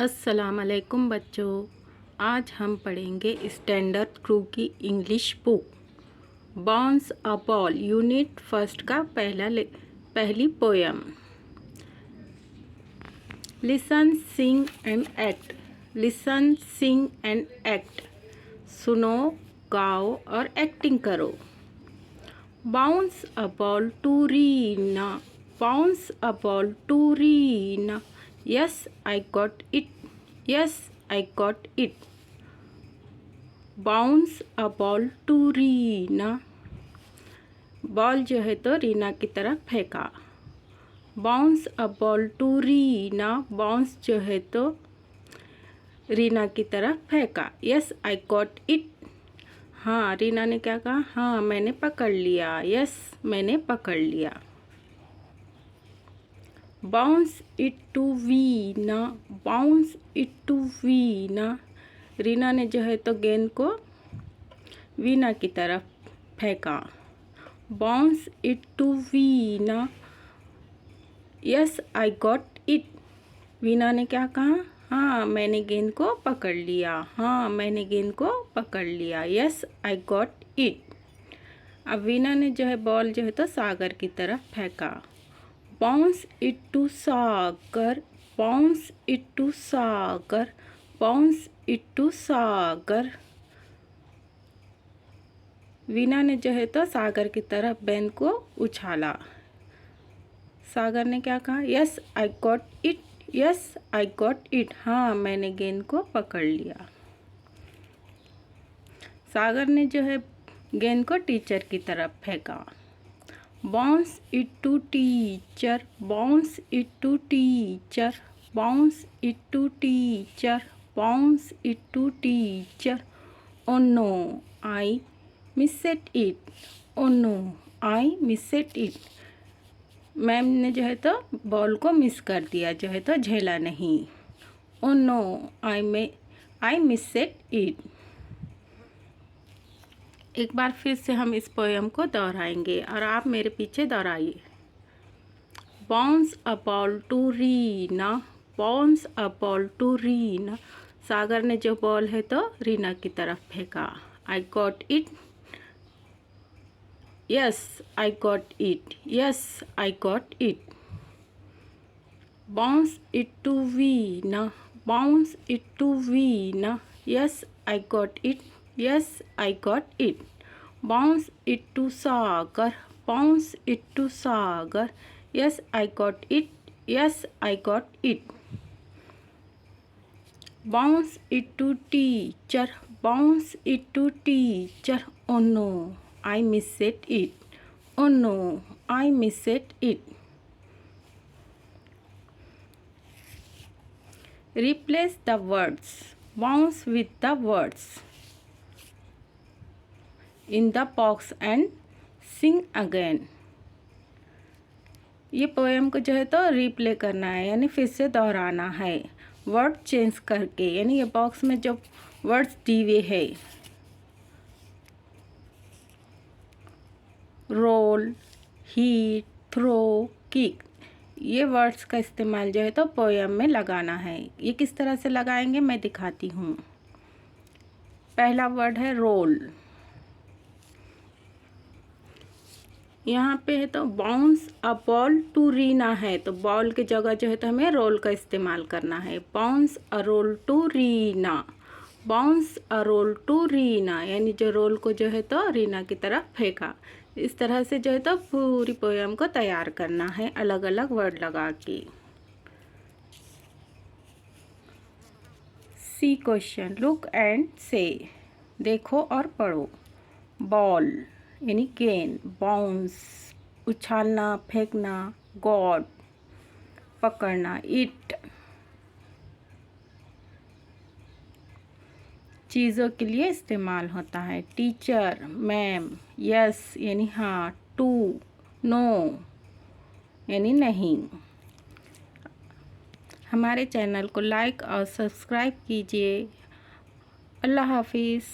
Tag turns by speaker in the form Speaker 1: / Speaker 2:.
Speaker 1: अस्सलाम वालेकुम बच्चों। आज हम पढ़ेंगे स्टैंडर्ड टू की English book bounce a ball unit first का पहली poem. Listen sing and act. Listen sing and act. सुनो, गाओ और एक्टिंग करो। Bounce a ball to Reena. Bounce a ball to Reena. Yes, I got it. Yes, I got it. Bounce a ball to Reena. Ball जो है तो रीना की तरफ फेंका। Bounce a ball to Reena. Bounce जो है तो रीना की तरफ फेंका। Yes I got it. हाँ, रीना ने क्या कहा? हाँ, मैंने पकड़ लिया। यस, मैंने पकड़ लिया। Bounce it to Veena. Bounce it to Veena. Reena ने जो है तो गेंद को वीना की तरफ फेंका। Bounce it to Veena. Yes I got it. Veena ने क्या कहा? हाँ, मैंने गेंद को पकड़ लिया। हाँ, मैंने गेंद को पकड़ लिया। Yes I got it. अब वीना ने जो है बॉल जो है तो सागर की तरफ फेंका। Bounce it to Sagar. Bounce it to Sagar. Bounce it to Sagar. Veena ने जो है तो सागर की तरफ गेंद को उछाला। सागर ने क्या कहा? Yes I got it. Yes I got it. हाँ, मैंने गेंद को पकड़ लिया। सागर ने जो है गेंद को टीचर की तरफ फेंका। Bounce it to teacher. Bounce it to teacher. Bounce it to teacher. Bounce it to teacher. Oh no I missed it. Oh no I missed it. Ma'am ने जो है तो बॉल को मिस कर दिया, जो है तो झेला नहीं। Oh no I missed it. एक बार फिर से हम इस पोयम को दोहराएंगे और आप मेरे पीछे दोहराइए। Bounce a ball to Reena. Bounce a ball to Reena. Sagar ने जो बॉल है तो रीना की तरफ फेंका। I got it. Yes I got it. Yes I got it. Bounce it to Veena. Bounce it to Veena. Yes I got it. Yes, I got it. Bounce it to Sagar. Bounce it to Sagar. Yes, I got it. Yes, I got it. Bounce it to teacher. Bounce it to teacher. Oh no, I missed it. Oh no, I missed it. Replace the words. Bounce with the words in the box and sing again. ये poem को जो है तो replay करना है, यानी फिर से दोहराना है वर्ड चेंज करके। यानी ये बॉक्स में जो वर्ड्स दिए है, रोल, हीट, थ्रो, किक, ये वर्ड्स का इस्तेमाल जो है तो पोएम में लगाना है। ये किस तरह से लगाएंगे मैं दिखाती हूँ। पहला वर्ड है रोल। यहाँ पे है तो bounce a ball to Reena है, तो बॉल की जगह जो है तो हमें रोल का इस्तेमाल करना है। Bounce a roll to Reena. Bounce a roll to Reena, यानी जो रोल को जो है तो रीना की तरफ फेंका। इस तरह से जो है तो पूरी पोएम को तैयार करना है अलग अलग वर्ड लगा के। सी क्वेश्चन, लुक एंड से। देखो और पढ़ो। बॉल यानी गेंद। बाउंस उछालना, फेंकना। गॉड पकड़ना। इट चीज़ों के लिए इस्तेमाल होता है। Teacher ma'am. यस यानी हाँ। टू नो यानी नहीं। हमारे चैनल को लाइक और सब्सक्राइब कीजिए। अल्लाह हाफिज़।